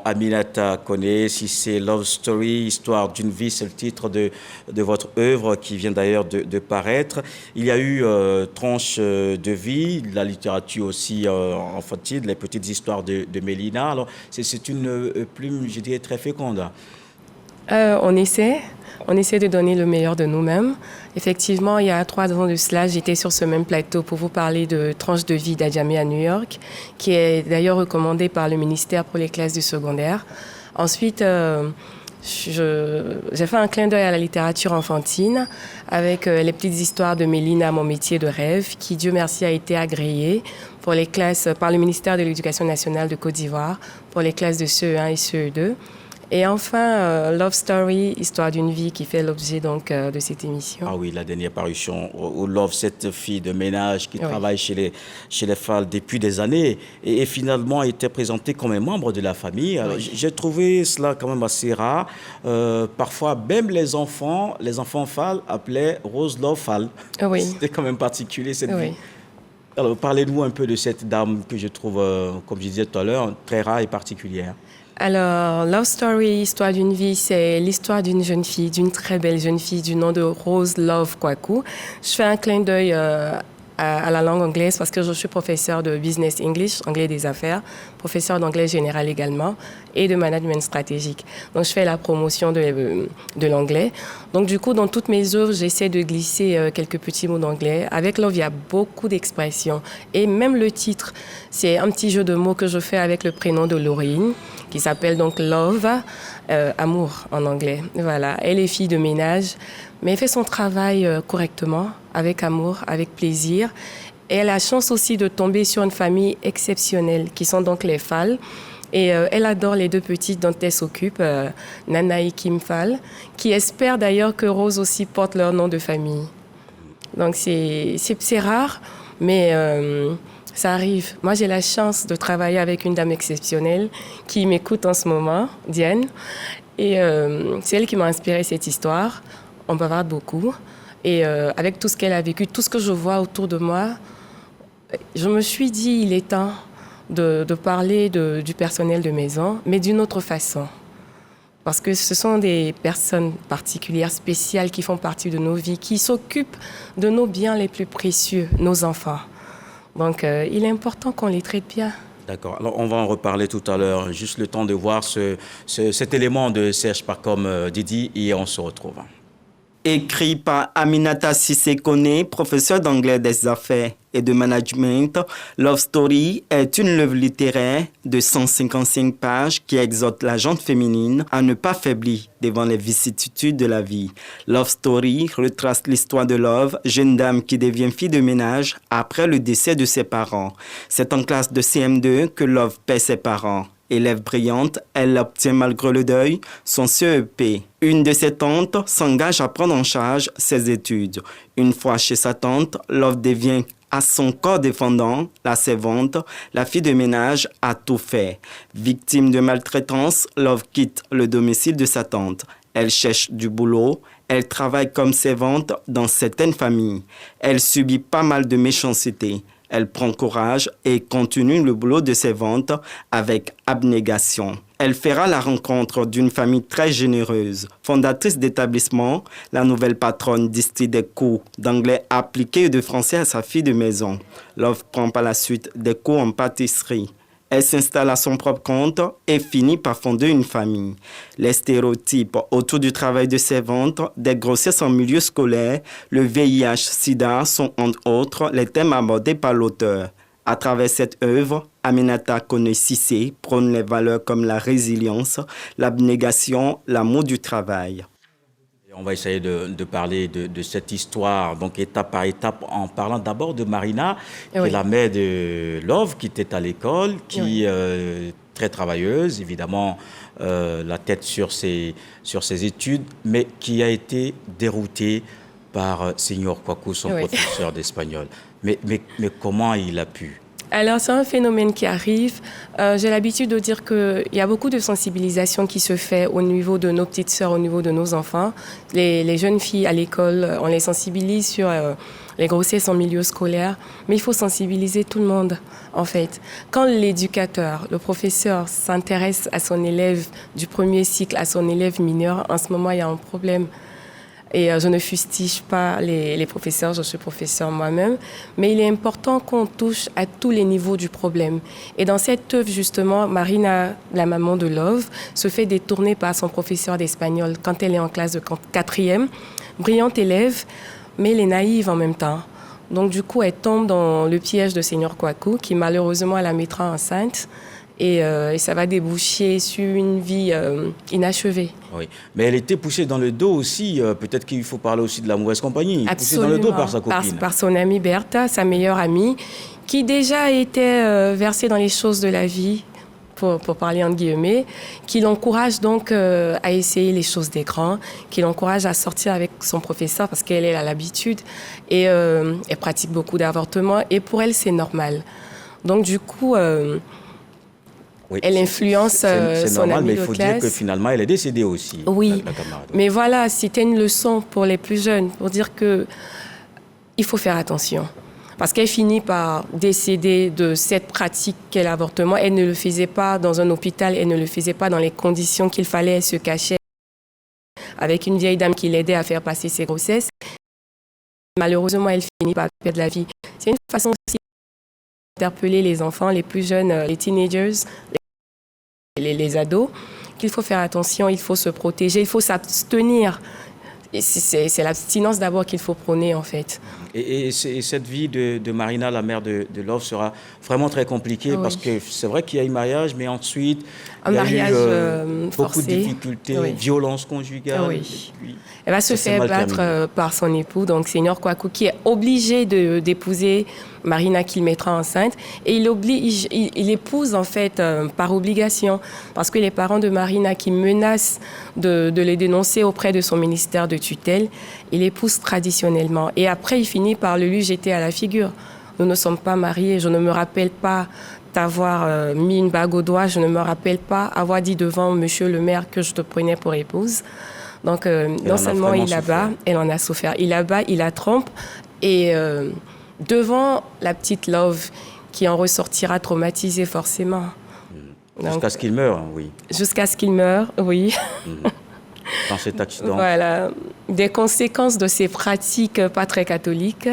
Aminata Koné, si c'est Love Story, Histoire d'une vie, c'est le titre de votre œuvre qui vient d'ailleurs de paraître. Il y a eu Tranche de vie, la littérature aussi enfantine, les petites histoires de Mélina. Alors, c'est une plume, je dirais, très féconde. On essaie. On essaie de donner le meilleur de nous-mêmes. Effectivement, il y a 3 ans de cela, j'étais sur ce même plateau pour vous parler de Tranche de vie d'Adjamé à New York, qui est d'ailleurs recommandé par le ministère pour les classes du secondaire. Ensuite, j'ai fait un clin d'œil à la littérature enfantine avec les petites histoires de Mélina, mon métier de rêve, qui, Dieu merci, a été agréée pour les classes par le ministère de l'Éducation nationale de Côte d'Ivoire pour les classes de CE1 et CE2. Et enfin, Love Story, Histoire d'une vie, qui fait l'objet donc de cette émission. Ah oui, la dernière parution, où Love, cette fille de ménage qui travaille chez les FAL depuis des années et finalement était présentée comme un membre de la famille. Alors, j'ai trouvé cela quand même assez rare. Parfois, même les enfants FAL appelaient Rose Love FAL. Oui. C'était quand même particulier cette vie. Alors, parlez-nous un peu de cette dame que je trouve, comme je disais tout à l'heure, très rare et particulière. Alors, Love Story, Histoire d'une vie, c'est l'histoire d'une jeune fille, d'une très belle jeune fille du nom de Rose Love Kwaku. Je fais un clin d'œil à la langue anglaise parce que je suis professeur de Business English, anglais des affaires, professeur d'anglais général également et de management stratégique. Donc, je fais la promotion de l'anglais. Donc, du coup, dans toutes mes œuvres, j'essaie de glisser quelques petits mots d'anglais. Avec Love, il y a beaucoup d'expressions. Et même le titre, c'est un petit jeu de mots que je fais avec le prénom de l'héroïne, qui s'appelle donc Love, amour en anglais. Voilà, elle est fille de ménage, mais elle fait son travail correctement, avec amour, avec plaisir. Et elle a la chance aussi de tomber sur une famille exceptionnelle, qui sont donc les Fall. Et elle adore les 2 petites dont elle s'occupe, Nana et Kim Fall, qui espèrent d'ailleurs que Rose aussi porte leur nom de famille. Donc c'est rare, mais ça arrive. Moi, j'ai la chance de travailler avec une dame exceptionnelle qui m'écoute en ce moment, Diane. Et c'est elle qui m'a inspiré cette histoire. On bavarde beaucoup. Et avec tout ce qu'elle a vécu, tout ce que je vois autour de moi, je me suis dit, il est temps de parler du personnel de maison, mais d'une autre façon. Parce que ce sont des personnes particulières, spéciales, qui font partie de nos vies, qui s'occupent de nos biens les plus précieux, nos enfants. Donc, il est important qu'on les traite bien. D'accord. Alors, on va en reparler tout à l'heure. Juste le temps de voir cet élément de Serge Parcom Didi et on se retrouve. Écrit par Aminata Cissé Koné, professeur d'anglais des affaires et de management, Love Story est une œuvre littéraire de 155 pages qui exhorte la gente féminine à ne pas faiblir devant les vicissitudes de la vie. Love Story retrace l'histoire de Love, jeune dame qui devient fille de ménage après le décès de ses parents. C'est en classe de CM2 que Love perd ses parents. Élève brillante, elle obtient malgré le deuil son CEP. Une de ses tantes s'engage à prendre en charge ses études. Une fois chez sa tante, Love devient à son corps défendant, la servante, la fille de ménage a tout fait. Victime de maltraitance, Love quitte le domicile de sa tante. Elle cherche du boulot, elle travaille comme servante dans certaines familles. Elle subit pas mal de méchanceté. Elle prend courage et continue le boulot de servante avec abnégation. Elle fera la rencontre d'une famille très généreuse. Fondatrice d'établissement, la nouvelle patronne distille des cours d'anglais appliqués et de français à sa fille de maison. Love prend par la suite des cours en pâtisserie. Elle s'installe à son propre compte et finit par fonder une famille. Les stéréotypes autour du travail de servante, des grossesses en milieu scolaire, le VIH-Sida sont entre autres les thèmes abordés par l'auteur. À travers cette œuvre, Aminata Koné Cissé prône les valeurs comme la résilience, l'abnégation, l'amour du travail. On va essayer de parler de cette histoire, donc étape par étape, en parlant d'abord de Marina, qui est la mère de Love, qui était à l'école, qui est très travailleuse, évidemment, la tête sur ses études, mais qui a été déroutée par Señor Kwaku, son professeur d'espagnol. Mais comment il a pu? Alors, c'est un phénomène qui arrive. J'ai l'habitude de dire qu'il y a beaucoup de sensibilisation qui se fait au niveau de nos petites sœurs, au niveau de nos enfants. Les jeunes filles à l'école, on les sensibilise sur les grossesses en milieu scolaire, mais il faut sensibiliser tout le monde, en fait. Quand l'éducateur, le professeur s'intéresse à son élève du premier cycle, à son élève mineur, en ce moment, il y a un problème. Et je ne fustige pas les professeurs, je suis professeur moi-même, mais il est important qu'on touche à tous les niveaux du problème. Et dans cette œuvre, justement, Marina, la maman de Love, se fait détourner par son professeur d'espagnol quand elle est en classe de 4e. Brillante élève, mais elle est naïve en même temps. Donc du coup, elle tombe dans le piège de Seigneur Kwaku, qui malheureusement la mettra enceinte. Et ça va déboucher sur une vie inachevée. Oui, mais elle était poussée dans le dos aussi. Peut-être qu'il faut parler aussi de la mauvaise compagnie. Absolument. Poussée dans le dos par sa copine. Par son amie Bertha, sa meilleure amie, qui déjà était versée dans les choses de la vie, pour parler entre guillemets, qui l'encourage donc à essayer les choses des grands, qui l'encourage à sortir avec son professeur parce qu'elle a l'habitude et elle pratique beaucoup d'avortements. Et pour elle, c'est normal. Donc du coup... Oui, elle influence son amie de classe. C'est normal, mais il faut dire que finalement, elle est décédée aussi. Oui, la camarade. Mais voilà, c'était une leçon pour les plus jeunes, pour dire qu'il faut faire attention. Parce qu'elle finit par décéder de cette pratique qu'est l'avortement. Elle ne le faisait pas dans un hôpital, elle ne le faisait pas dans les conditions qu'il fallait, elle se cachait avec une vieille dame qui l'aidait à faire passer ses grossesses. Malheureusement, elle finit par perdre la vie. C'est une façon aussi d'interpeller les enfants, les plus jeunes, les teenagers, les ados, qu'il faut faire attention, il faut se protéger, il faut s'abstenir. Et c'est l'abstinence d'abord qu'il faut prôner, en fait. Et cette vie de Marina, la mère de Love, sera vraiment très compliquée parce que c'est vrai qu'il y a eu mariage, mais ensuite, il y a eu beaucoup forcé. De difficultés, violence conjugale. Oui. Elle va se faire battre par son époux, donc Seigneur Kwaku, qui est obligé d'épouser Marina qu'il mettra enceinte. Et il épouse en fait par obligation, parce que les parents de Marina qui menacent de les dénoncer auprès de son ministère de tutelle, il épouse traditionnellement. Et après, il finit par le lui jeter à la figure. Nous ne sommes pas mariés, je ne me rappelle pas t'avoir mis une bague au doigt, je ne me rappelle pas avoir dit devant monsieur le maire que je te prenais pour épouse. Donc, non seulement il abat, elle en a souffert. Il abat, il la trompe. Et devant la petite Love, qui en ressortira traumatisée forcément. Jusqu'à ce qu'il meure, oui. Jusqu'à ce qu'il meure, oui. Dans cet accident. Voilà. Des conséquences de ces pratiques pas très catholiques.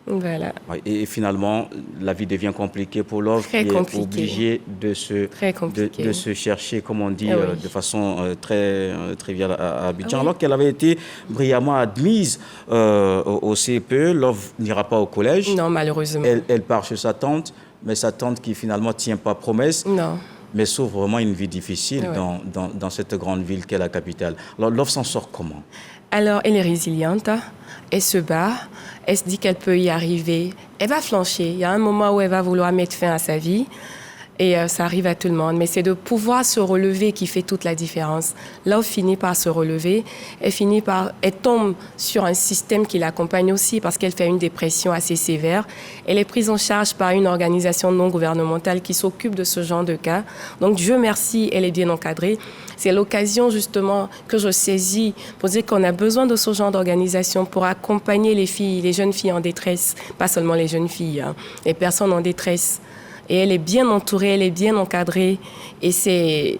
Voilà. Et finalement, la vie devient compliquée pour Love, qui est obligé de se chercher, comme on dit, de façon très triviale à Abidjan. Alors qu'elle avait été brillamment admise au CPE, Love n'ira pas au collège. Non, malheureusement. Elle part chez sa tante, mais sa tante qui finalement ne tient pas promesse. Non. Mais sauve vraiment une vie difficile dans cette grande ville qu'est la capitale. Alors, Love s'en sort comment? Alors, elle est résiliente, elle se bat, elle se dit qu'elle peut y arriver. Elle va flancher. Il y a un moment où elle va vouloir mettre fin à sa vie. Et ça arrive à tout le monde. Mais c'est de pouvoir se relever qui fait toute la différence. Love finit par se relever. Elle tombe sur un système qui l'accompagne aussi parce qu'elle fait une dépression assez sévère. Elle est prise en charge par une organisation non gouvernementale qui s'occupe de ce genre de cas. Donc, Dieu merci, elle est bien encadrée. C'est l'occasion justement que je saisis pour dire qu'on a besoin de ce genre d'organisation pour accompagner les filles, les jeunes filles en détresse. Pas seulement les jeunes filles, les personnes en détresse. Et elle est bien entourée, elle est bien encadrée. Et c'est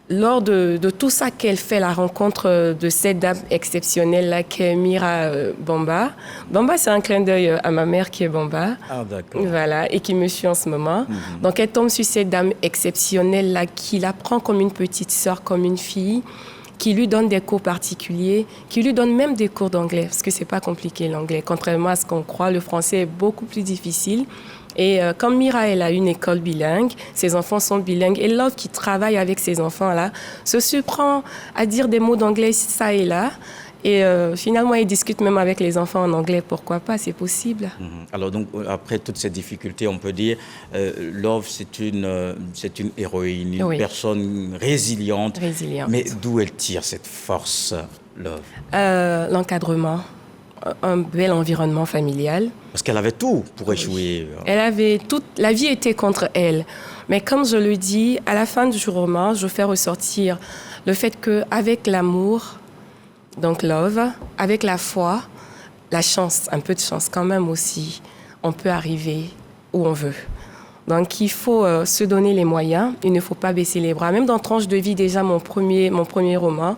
lors de tout ça qu'elle fait la rencontre de cette dame exceptionnelle-là, qui est Mira Bamba. Bamba, c'est un clin d'œil à ma mère qui est Bamba. Ah, d'accord. Voilà, et qui me suit en ce moment. Donc, elle tombe sur cette dame exceptionnelle-là qui la prend comme une petite sœur, comme une fille, qui lui donne des cours particuliers, qui lui donne même des cours d'anglais, parce que c'est pas compliqué l'anglais. Contrairement à ce qu'on croit, le français est beaucoup plus difficile. Et comme Mira, elle a une école bilingue, ses enfants sont bilingues, et Love, qui travaille avec ces enfants-là, se surprend à dire des mots d'anglais ça et là. Et finalement, il discute même avec les enfants en anglais. Pourquoi pas? C'est possible. Alors donc, après toutes ces difficultés, on peut dire, Love, c'est une héroïne, une personne résiliente. Mais d'où elle tire cette force, Love? L'encadrement. un bel environnement familial. Parce qu'elle avait tout pour échouer. Elle avait toute... La vie était contre elle. Mais comme je le dis, à la fin du roman, je fais ressortir le fait qu'avec l'amour, donc love, avec la foi, la chance, un peu de chance quand même aussi, on peut arriver où on veut. Donc, il faut se donner les moyens. Il ne faut pas baisser les bras. Même dans Tranche de vie, déjà, mon premier roman,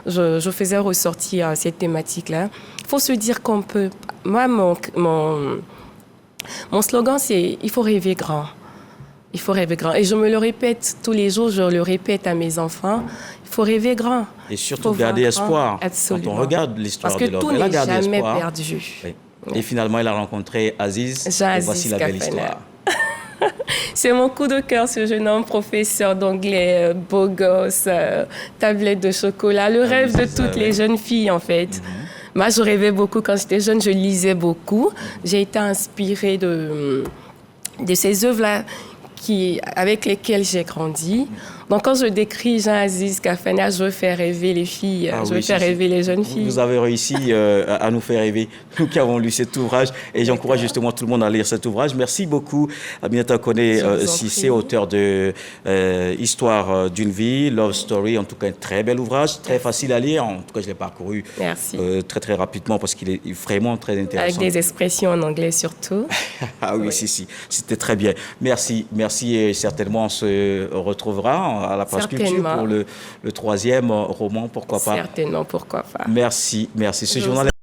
je faisais ressortir cette thématique-là. Il faut se dire qu'on peut... Moi, mon slogan, c'est « Il faut rêver grand ». Il faut rêver grand. Et je me le répète tous les jours, je le répète à mes enfants. Il faut rêver grand. Et surtout garder espoir. Absolument. Quand on regarde l'histoire de l'homme, elle a gardé espoir. Parce que tout n'est jamais perdu. Oui. Et finalement, elle a rencontré Aziz. Et voici la belle histoire. C'est mon coup de cœur, ce jeune homme, professeur d'anglais, beau gosse, tablette de chocolat, le rêve de toutes les jeunes filles, en fait. Moi, je rêvais beaucoup quand j'étais jeune, je lisais beaucoup. J'ai été inspirée de ces œuvres-là avec lesquelles j'ai grandi. Donc, quand je décris Jean-Aziz Kafena, je veux faire rêver les filles, je veux faire rêver les jeunes filles. Vous avez réussi à nous faire rêver, nous qui avons lu cet ouvrage, et j'encourage justement tout le monde à lire cet ouvrage. Merci beaucoup, Aminata Koné Cissé, auteur de Histoire d'une vie, Love Story, en tout cas un très bel ouvrage, très facile à lire, en tout cas je l'ai parcouru très rapidement parce qu'il est vraiment très intéressant. Avec des expressions en anglais surtout. Ah oui, si, c'était très bien. Merci et certainement on se retrouvera à la Place Culture pour le troisième roman, pourquoi pas. Certainement, pourquoi pas. Merci. Ce journal